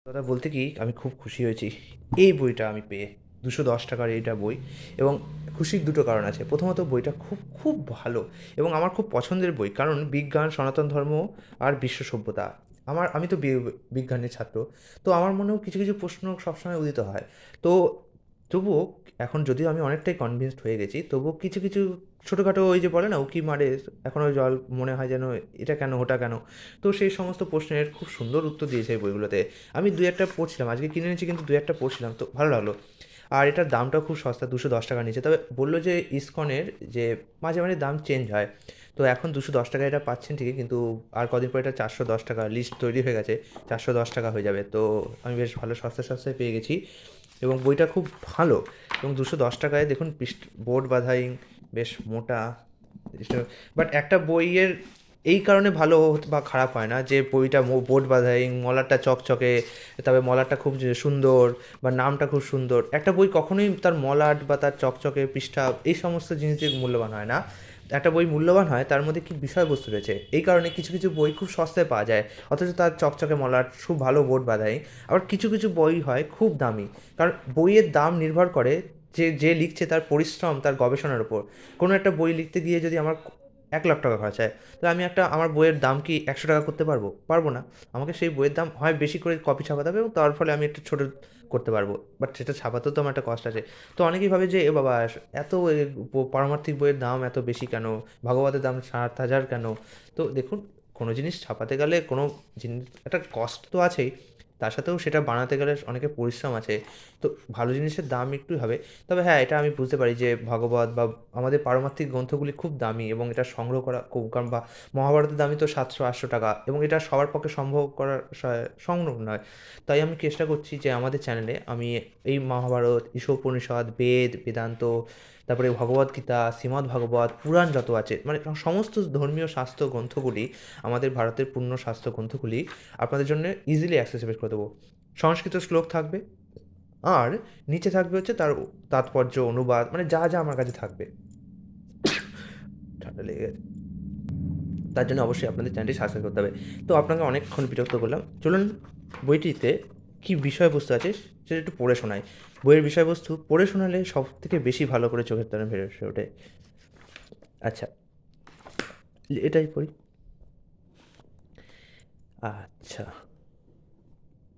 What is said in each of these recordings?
কথা বলতে কি আমি খুব খুশি হয়েছি এই বইটা আমি পেয়ে। 210 টাকার এইটা বই। এবং খুশির দুটো কারণ আছে। প্রথমত বইটা খুব খুব ভালো এবং আমার খুব পছন্দের বই, কারণ বিজ্ঞান, সনাতন ধর্ম আর বিশ্ব সভ্যতা। আমি তো বিজ্ঞানের ছাত্র। তো আমার মনেও কিছু কিছু প্রশ্ন সবসময় উদিত হয়। তো তবুও এখন যদিও আমি অনেকটাই কনভিন্সড হয়ে গেছি, তবুও কিছু কিছু ছোটোখাটো ওই যে বলে না উকি মারে, এখনও জল মনে হয় যেন এটা কেন ওটা কেন। তো সেই সমস্ত প্রশ্নের খুব সুন্দর উত্তর দিয়েছে এই বইগুলোতে। আমি দু একটা পড়ছিলাম, আজকে কিনে এনেছি কিন্তু দু একটা পড়ছিলাম তো ভালো লাগলো। আর এটার দামটাও খুব সস্তা, 210 টাকা নিচে। তবে বললো যে ইসকনের যে মাঝে মাঝে দাম চেঞ্জ হয়। তো এখন 210 টাকায় এটা পাচ্ছেন ঠিকই, কিন্তু আর কদিন পরে এটা 410 টাকা, লিস্ট তৈরি হয়ে গেছে, 410 টাকা হয়ে যাবে। তো আমি বেশ ভালো সস্তায় সস্তায় পেয়ে গেছি এবং বইটা খুব ভালো। এবং 210 টাকায় দেখুন বোর্ড বাঁধাই, বেশ মোটা। বাট একটা বইয়ের এই কারণে ভালো বা খারাপ হয় না যে বইটা বোর্ড বাঁধাই, মলাটটা চকচকে, তবে মলাটটা খুব যে সুন্দর বা নামটা খুব সুন্দর। একটা বই কখনোই তার মলাট বা তার চকচকে পৃষ্ঠা এই সমস্ত জিনিস দিয়ে মূল্যবান হয় না। একটা বই মূল্যবান হয় তার মধ্যে কি বিষয়বস্তু রয়েছে। এই কারণে কিছু কিছু বই খুব সস্তায় পাওয়া যায়, অথচ তার চকচকে মলাট, খুব ভালো বোর্ড বাঁধাই। আবার কিছু কিছু বই হয় খুব দামি, কারণ বইয়ের দাম নির্ভর করে যে যে লিখছে তার পরিশ্রম, তার গবেষণার উপর। কোনো একটা বই লিখতে গিয়ে যদি আমার 1 লাখ টাকা খরচ হয়, তাহলে আমি আমার বইয়ের দাম কি 100 টাকা করতে পারবো? পারবো না। আমাকে সেই বইয়ের দাম হয় বেশি করে কপি ছাপাতে হবে এবং তার ফলে আমি একটা ছোটো করতে পারবো, বাট সেটা ছাপাতেও তো আমার একটা কষ্ট আছে। তো অনেকেই ভাবে যে এ বাবা, এত পারমার্থিক বইয়ের দাম এত বেশি কেন, ভাগবতের দাম 7,000 কেন? তো দেখুন, কোনো জিনিস ছাপাতে গেলে কোনো জিনিস একটা কষ্ট তো আছেই, তার সাথেও সেটা বানাতে গেলে অনেকের পরিশ্রম আছে। তো ভালো জিনিসের দাম একটুই হবে। তবে হ্যাঁ, এটা আমি বুঝতে পারি যে ভাগবত বা আমাদের পারমার্থিক গ্রন্থগুলি খুব দামি এবং এটা সংগ্রহ করা খুব, কারণ বা মহাভারতের দামই তো 700-800 টাকা, এবং এটা সবার পক্ষে সম্ভব করা সম্ভব নয়। তাই আমি চেষ্টা করছি যে আমাদের চ্যানেলে আমি এই মহাভারত, ঈশোপনিষদ, বেদ, বেদান্ত, তারপরে ভগবদ্গীতা, শ্রীমদ্ ভাগবত, পুরাণ যত আছে, মানে সমস্ত ধর্মীয় শাস্ত্র গ্রন্থগুলি, আমাদের ভারতের পূর্ণ শাস্ত্র গ্রন্থগুলি আপনাদের জন্য ইজিলি অ্যাক্সেসিবল করে দেবো। সংস্কৃত শ্লোক থাকবে, আর নিচে থাকবে হচ্ছে তার তাৎপর্য, অনুবাদ, মানে যা যা আমার কাছে থাকবে। ঠান্ডা লেগে গেছে। তার জন্য অবশ্যই আপনাদের চ্যানেলটি সাবস্ক্রাইব করতে হবে। তো আপনাকে অনেকক্ষণ বিরক্ত করলাম, চলুন বইটিতে কী বিষয়বস্তু আছে সেটা একটু পড়ে শোনাই। বইয়ের বিষয়বস্তু পড়ে শোনালে সব থেকে বেশি ভালো করে চোখের তারা ভেসে ওঠে। আচ্ছা, এটাই পড়ি। আচ্ছা।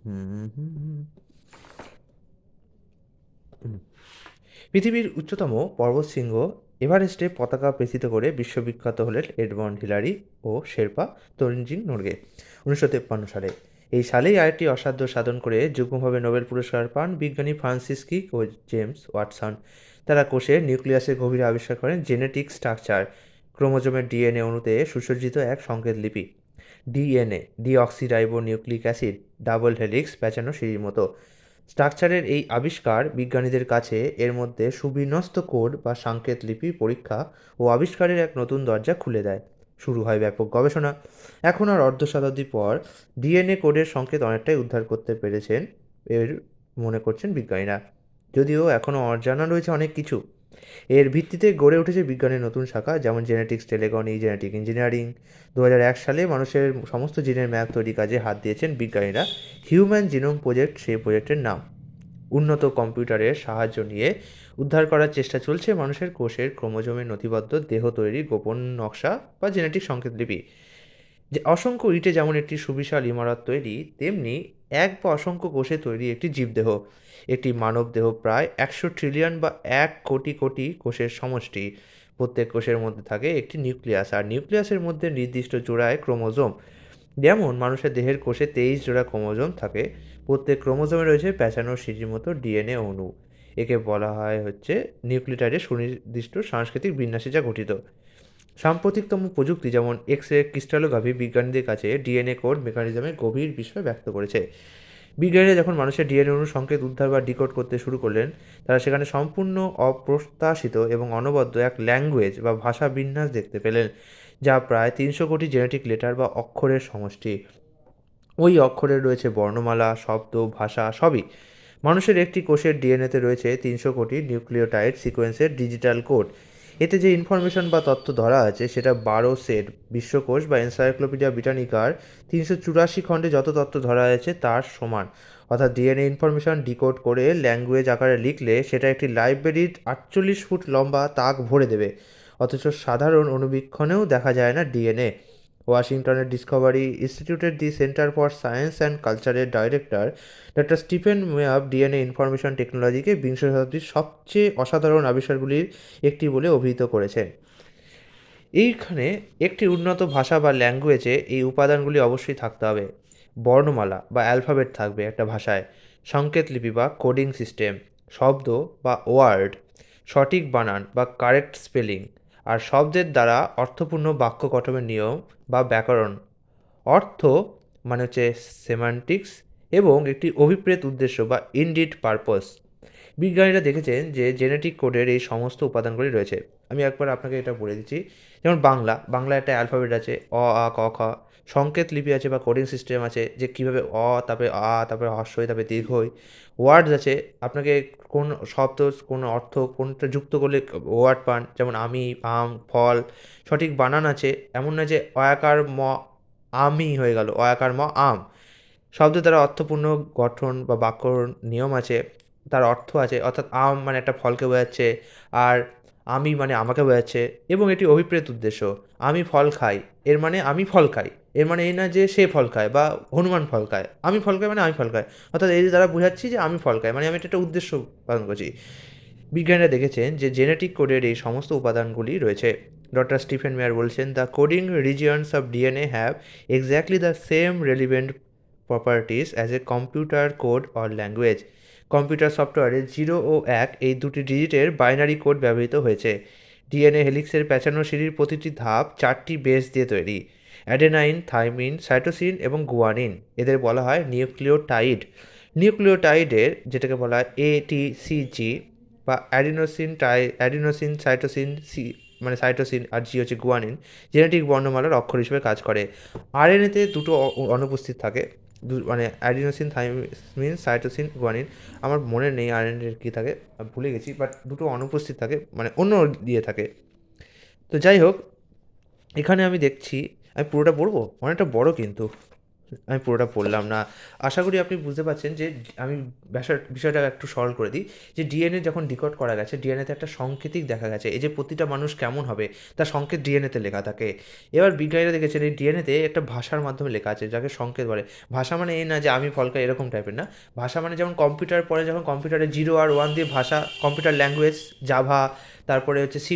হুম হুম হুম হুম। পৃথিবীর উচ্চতম পর্বতশৃঙ্গ এভারেস্টে পতাকা পেষিত করে বিশ্ববিখ্যাত হলেন এডমন্ড হিলারি ও শেরপা তঞ্জিং নোরগে 1953 সালে। এই সালেই আরেকটি অসাধ্য সাধন করে যুগ্মভাবে নোবেল পুরস্কার পান বিজ্ঞানী ফ্রান্সিস ক্রিক ও জেমস ওয়াটসন। তারা কোষের নিউক্লিয়াসের গভীরে আবিষ্কার করেন জেনেটিক স্ট্রাকচার, ক্রোমোজোমের ডিএনএ অণুতে সুসজ্জিত এক সংকেত লিপি। DNA, deoxyribonucleic acid, double helix প্যাঁচানো সিঁড়ির মতো। স্ট্রাকচারের এই আবিষ্কার বিজ্ঞানীদের কাছে এর মধ্যে সুবিন্যস্ত কোড বা সাংকেত লিপি পরীক্ষা ও আবিষ্কারের এক নতুন দরজা খুলে দেয়। শুরু হয় ব্যাপক গবেষণা। এখন আর অর্ধ শতাব্দী পর ডিএনএ কোডের সংকেত অনেকটাই উদ্ধার করতে পেরেছেন এর মনে করছেন বিজ্ঞানীরা, যদিও এখনও অজানা রয়েছে অনেক কিছু। এর ভিত্তিতে গড়ে উঠেছে বিজ্ঞানের নতুন শাখা, যেমন জেনেটিক্স, টেলিগনি, জেনেটিক ইঞ্জিনিয়ারিং। 2001 সালে মানুষের সমস্ত জিনের ম্যাপ তৈরি কাজে হাত দিয়েছেন বিজ্ঞানীরা। হিউম্যান জিনোম প্রজেক্ট সেই প্রজেক্টের নাম। উন্নত কম্পিউটারের সাহায্য নিয়ে উদ্ধার করার চেষ্টা চলছে মানুষের কোষের ক্রোমোজোমের নথিবদ্ধ দেহ তৈরি গোপন নকশা বা জেনেটিক সংকেতলিপি। যে অসংখ্য ইটে যেমন একটি সুবিশাল ইমারত তৈরি, তেমনি এক বা অসংখ্য কোষে তৈরি একটি জীবদেহ। একটি মানব দেহ প্রায় 100 ট্রিলিয়ন বা 1 কোটি কোটি কোষের সমষ্টি। প্রত্যেক কোষের মধ্যে থাকে একটি নিউক্লিয়াস, আর নিউক্লিয়াসের মধ্যে নির্দিষ্ট জোড়ায় ক্রোমোজোম। যেমন মানুষের দেহের কোষে 23 জোড়া ক্রোমোজোম থাকে। প্রত্যেক ক্রোমোজোমে রয়েছে প্যাঁচানো সিঁড়ির মতো ডিএনএ অণু। একে বলা হয় হচ্ছে নিউক্লিওটাইডের সুনির্দিষ্ট সাংস্কৃতিক বিন্যাসে যা গঠিত। সাম্প্রতিকতম প্রযুক্তি যেমন এক্স রে ক্রিস্টালোগ্রাফি বিজ্ঞানীদের কাছে ডিএনএ কোড মেকানিজমের গভীর বিস্ময় ব্যক্ত করেছে। বিজ্ঞানীরা যখন মানুষের ডিএনএ অণুর সংকেত উদ্ধার বা ডিকোড করতে শুরু করলেন, তারা সেখানে সম্পূর্ণ অপ্রত্যাশিত এবং অনবদ্য এক ল্যাঙ্গুয়েজ বা ভাষা বিন্যাস দেখতে পেলেন, যা প্রায় 300 কোটি জেনেটিক লেটার বা অক্ষরের সমষ্টি। ওই অক্ষরে রয়েছে বর্ণমালা, শব্দ, ভাষা সবই। মানুষের একটি কোষের ডিএনএতে রয়েছে 300 কোটি নিউক্লিওটাইড সিকোয়েন্সের ডিজিটাল কোড। এতে যে ইনফরমেশন বা তথ্য ধরা আছে সেটা 12 সেট বিশ্বকোষ বা এনসাইক্লোপিডিয়া ব্রিটানিকার 384 খণ্ডে যত তথ্য ধরা আছে তার সমান। অর্থাৎ ডিএনএ ইনফরমেশন ডিকোড করে ল্যাঙ্গুয়েজ আকারে লিখলে সেটা একটি লাইব্রেরির 48 ফুট লম্বা তাক ভরে দেবে। অথচ সাধারণ অণুবীক্ষণেও দেখা যায় না ডিএনএ। ওয়াশিংটনের ডিসকভারি ইনস্টিটিউটের the centre for science and কালচারের director doctor Stephen Meyer DNA information টেকনোলজিকে বিংশ শতাব্দীর সবচেয়ে অসাধারণ আবিষ্কারগুলির একটি বলে অভিহিত করেছেন। এইখানে একটি উন্নত ভাষা বা ল্যাঙ্গুয়েজে এই উপাদানগুলি অবশ্যই থাকতে হবে। বর্ণমালা বা অ্যালফাবেট থাকবে একটা ভাষায়, সংকেত লিপি বা কোডিং সিস্টেম, শব্দ বা ওয়ার্ড, সঠিক বানান বা কারেক্ট স্পেলিং, আর শব্দের দ্বারা অর্থপূর্ণ বাক্য গঠনের নিয়ম বা ব্যাকরণ। অর্থ মানে হচ্ছে সেমান্টিক্স, এবং একটি অভিপ্রেত উদ্দেশ্য বা ইনডিড পারপস। বিজ্ঞানীরা দেখেছেন যে জেনেটিক কোডের এই সমস্ত উপাদানগুলি রয়েছে। আমি একবার আপনাকে এটা বলে দিচ্ছি। যেমন বাংলা একটা অ্যালফাবেট আছে, অ আ ক খ। সংকেত লিপি আছে বা কোডিং সিস্টেম আছে, যে কীভাবে তারপরে তারপরে হ্রস্বই তারপরে দীর্ঘই। ওয়ার্ডস আছে, আপনাকে কোন শব্দ কোন অর্থ কোনটা যুক্ত করলে ওয়ার্ড পান, যেমন আমি, আম, ফল। সঠিক বানান আছে, এমন না যে অয়াকার ম আমি হয়ে গেল, অয়াকার ম আম। শব্দের দ্বারা অর্থপূর্ণ গঠন বা বাক্য নিয়ম আছে, তার অর্থ আছে, অর্থাৎ আম মানে একটা ফলকে বোঝাচ্ছে, আর আমি মানে আমাকে বোঝাচ্ছে। এবং এটি অভিপ্রেত উদ্দেশ্য। আমি ফল খাই, এর মানে আমি ফল খাই, এর মানে এই না যে সে ফল খায় বা হনুমান ফল খায়। আমি ফল খাই মানে আমি ফল খাই, অর্থাৎ এই দ্বারা বোঝাচ্ছি যে আমি ফল খাই, মানে আমি একটা উদ্দেশ্য পালন করছি। বিজ্ঞানীরা দেখেছেন যে জেনেটিক কোডের এই সমস্ত উপাদানগুলি রয়েছে। ডক্টর স্টিফেন মেয়ার বলছেন, the coding regions of DNA have exactly the same relevant properties as a computer code or language. Computer সফটওয়্যারে 0 ও 1 এই দুটি ডিজিটের বাইনারি কোড ব্যবহৃত হয়েছে। ডিএনএ হেলিক্সের পেঁচানো সিঁড়ির প্রতিটি ধাপ 4টি বেস দিয়ে তৈরি: অ্যাডেনাইন, থাইমিন, সাইটোসিন এবং গুয়ানিন। এদের বলা হয় নিউক্লিওটাইড। নিউক্লিওটাইডের যেটাকে বলা হয় এটিসিজি বা অ্যাডিনোসিন সাইটোসিন সি, মানে সাইটোসিন, আর জি হচ্ছে গুয়ানিন, জেনেটিক বর্ণমালার অক্ষর হিসেবে কাজ করে। আরএনএতে দুটো অনুপস্থিত থাকে, মানে অ্যাডিনোসিন, থাইমিন, সাইটোসিন, গুয়ানিন। আমার মনে নেই আরএনএর কী থাকে, আমি ভুলে গেছি, বাট দুটো অনুপস্থিত থাকে, মানে অন্য দিয়ে থাকে। তো যাই হোক, এখানে আমি দেখছি, আমি পুরোটা পড়বো, অনেকটা বড় কিন্তু আমি পুরোটা পড়লাম না। আশা করি আপনি বুঝতে পারছেন যে আমি বিষয়টা একটু সরল করে দিই। যে ডিএনএ যখন ডিকোড করা গেছে, ডিএনএতে একটা সংকেতিক দেখা গেছে, এই যে প্রতিটা মানুষ কেমন হবে তার সংকেত ডিএনএতে লেখা থাকে। এবার বিজ্ঞানীরা দেখেছেন এই ডিএনএতে একটা ভাষার মাধ্যমে লেখা আছে, যাকে সংকেত বলে। ভাষা মানে এই না যে আমি ফল খাই এরকম টাইপের না। ভাষা মানে যেমন কম্পিউটার পরে যখন কম্পিউটারে 0 আর 1 দিয়ে ভাষা, কম্পিউটার ল্যাঙ্গুয়েজ, জাভা, তারপরে হচ্ছে C++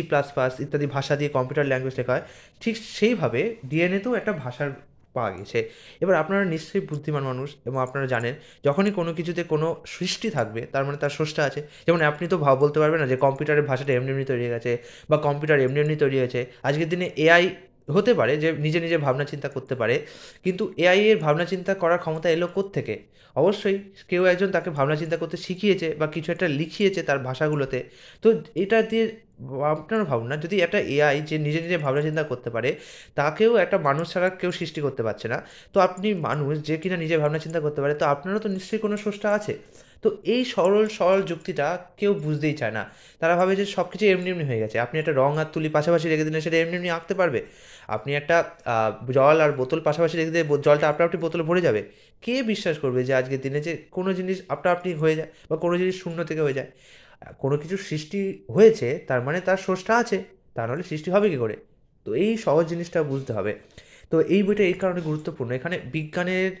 ইত্যাদি ভাষা দিয়ে কম্পিউটার ল্যাঙ্গুয়েজ লেখা হয়, ঠিক সেইভাবে ডিএনএতেও একটা ভাষার পাওয়া গেছে। এবার আপনারা নিশ্চয়ই বুদ্ধিমান মানুষ এবং আপনারা জানেন, যখনই কোনো কিছুতে কোনো সৃষ্টি থাকবে তার মানে তার স্রষ্টা আছে। যেমন আপনি তো বলতে পারবেন না যে কম্পিউটারের ভাষাটা এমনি এমনি তৈরি হয়ে গেছে বা কম্পিউটার এমনি এমনি তৈরি হয়েছে। আজকের দিনে এআই হতে পারে যে নিজে নিজে ভাবনা চিন্তা করতে পারে, কিন্তু এআই এর ভাবনা চিন্তা করার ক্ষমতা এলো কোত্থেকে? অবশ্যই কেউ একজন তাকে ভাবনা চিন্তা করতে শিখিয়েছে বা কিছু একটা লিখিয়েছে তার ভাষাগুলোতে। তো এটা দিয়ে আপনারা ভাবুন না, যদি একটা এআই যে নিজে নিজে ভাবনা চিন্তা করতে পারে, তাকেও একটা মানুষ ছাড়া কেউ সৃষ্টি করতে পারছে না। তো আপনি মানুষ যে কিনা নিজে ভাবনা চিন্তা করতে পারে, তো আপনারও তো নিশ্চয়ই কোনো স্রষ্টা আছে। তো এই সরল যুক্তিটা কেউ বুঝতেই চায় না। তারা ভাবে যে সব কিছু এমনি এমনি হয়ে গেছে। আপনি একটা রং আর তুলি পাশাপাশি রেখে দিলে সেটা এমনি এমনি আঁকতে পারবে? আপনি একটা জল আর বোতল পাশাপাশি রেখে দিলে জলটা আপনা আপনি বোতলে ভরে যাবে? কে বিশ্বাস করবে যে আজকের দিনে যে কোনো জিনিস আপনা আপনি হয়ে যায় বা কোনো জিনিস শূন্য থেকে হয়ে যায়? কোনো কিছুর সৃষ্টি হয়েছে তার মানে তার স্রষ্টা আছে, তা নাহলে সৃষ্টি হবে কী করে? তো এই সহজ জিনিসটা বুঝতে হবে। তো এই বইটা এই কারণে গুরুত্বপূর্ণ, এখানে বিজ্ঞানের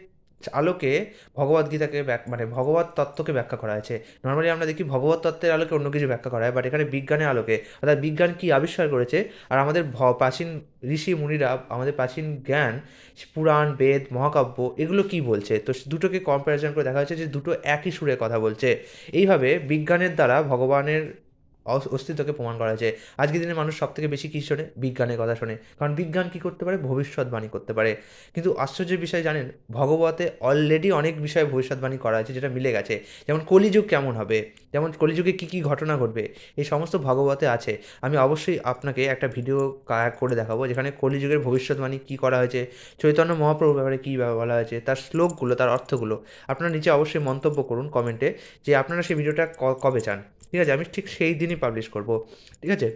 আলোকে ভগবদ্গীতাকে মানে ভগবত তত্ত্বকে ব্যাখ্যা করা হয়েছে। নর্মালি আমরা দেখি ভগবত তত্ত্বের আলোকে অন্য কিছু ব্যাখ্যা করা হয়, বাট এখানে বিজ্ঞানের আলোকে, অর্থাৎ বিজ্ঞান কী আবিষ্কার করেছে, আর আমাদের প্রাচীন ঋষি মুনিরা, আমাদের প্রাচীন জ্ঞান, পুরাণ, বেদ, মহাকাব্য, এগুলো কী বলছে। তো দুটোকে কম্প্যারিজন করে দেখা হয়েছে যে দুটো একই সুরে কথা বলছে। এইভাবে বিজ্ঞানের দ্বারা ভগবানের অস্তিত্বকে প্রমাণ করা হয়েছে। আজকের দিনে মানুষ সবথেকে বেশি কী শোনে? বিজ্ঞানের কথা শোনে। কারণ বিজ্ঞান কী করতে পারে? ভবিষ্যৎবাণী করতে পারে। কিন্তু আশ্চর্যের বিষয় জানেন, ভগবতে অলরেডি অনেক বিষয়ে ভবিষ্যৎবাণী করা হয়েছে যেটা মিলে গেছে। যেমন কলিযুগ কেমন হবে, যেমন কলিযুগে কী কী ঘটনা ঘটবে, এই সমস্ত ভগবতে আছে। আমি অবশ্যই আপনাকে একটা ভিডিও করে দেখাবো যেখানে কলিযুগের ভবিষ্যৎবাণী কী করা হয়েছে, চৈতন্য মহাপ্রভুর ব্যাপারে কী বলা হয়েছে, তার শ্লোকগুলো, তার অর্থগুলো। আপনারা নিচে অবশ্যই মন্তব্য করুন কমেন্টে যে আপনারা সেই ভিডিওটা কবে চান। ঠিক আছে? আমি ঠিক সেই দিনই পাবলিশ করব। ঠিক আছে?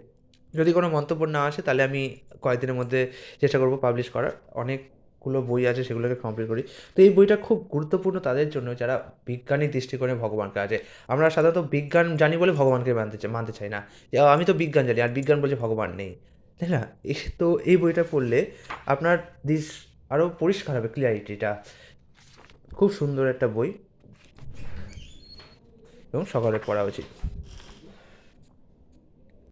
যদি কোনো মন্তব্য না আসে তাহলে আমি কয়েকদিনের মধ্যে চেষ্টা করব পাবলিশ করার। অনেকগুলো বই আছে সেগুলোকে কমপ্লিট করি। তো এই বইটা খুব গুরুত্বপূর্ণ তাদের জন্য যারা বিজ্ঞানী দৃষ্টিকোণে ভগবানকে আছে। আমরা সাধারণত বিজ্ঞান জানি বলে ভগবানকে মানতে চাই না। যে আমি তো বিজ্ঞান জানি আর বিজ্ঞান বলছে ভগবান নেই। তাই না? তো এই বইটা পড়লে আপনার আরও পরিষ্কার হবে ক্লিয়ারিটিটা। খুব সুন্দর একটা বই এবং সকলের পড়া উচিত।